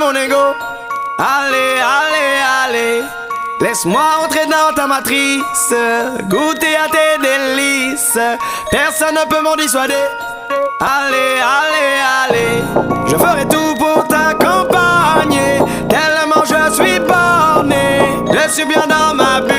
mon ego. Allez, allez, allez, laisse-moi entrer dans ta matrice, goûter à tes délices. Personne ne peut m'en dissuader. Allez, allez, allez, je ferai tout pour t'accompagner. Tellement je suis borné, je suis bien dans ma bulle.